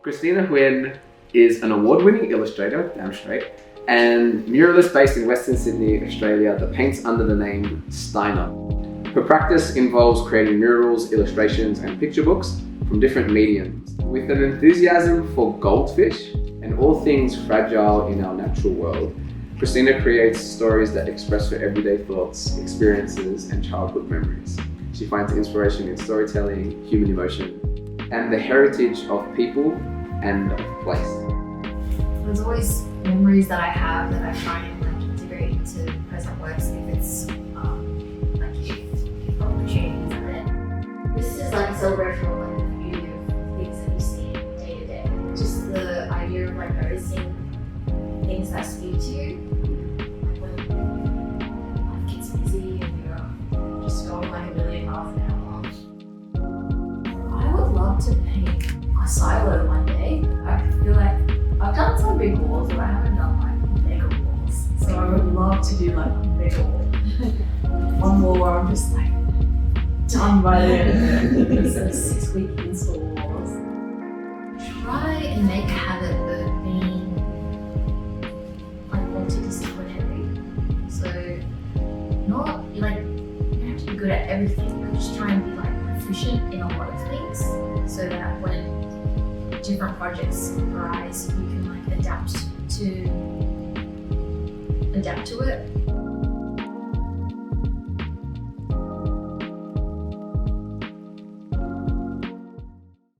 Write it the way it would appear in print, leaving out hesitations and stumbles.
Christina Huynh is an award-winning illustrator, damn straight, and muralist based in Western Sydney, Australia, that paints under the name STYNA. Her practice involves creating murals, illustrations, and picture books from different mediums. With an enthusiasm for goldfish and all things fragile in our natural world, Christina creates stories that express her everyday thoughts, experiences, and childhood memories. She finds inspiration in storytelling, human emotion, and the heritage of people and of place. There's always memories that I have that I try and integrate into present works if it's if opportunities are there. This is like a celebration of like the beauty of things that you see day to day. Just the idea of like noticing things that speak to you, like when life gets busy and you're just going like a million miles an hour. I would love to paint a silo one day. I feel like I've done some big walls, but I haven't done like mega walls. So I would love to do like a mega wall. One wall where I'm just like done by the end of it. So 6-week install walls. Try and make a habit of being like multidisciplinary. So not like you don't have to be good at everything, but just try and be like proficient in a lot of things, so that when different projects arise, you can like adapt to it.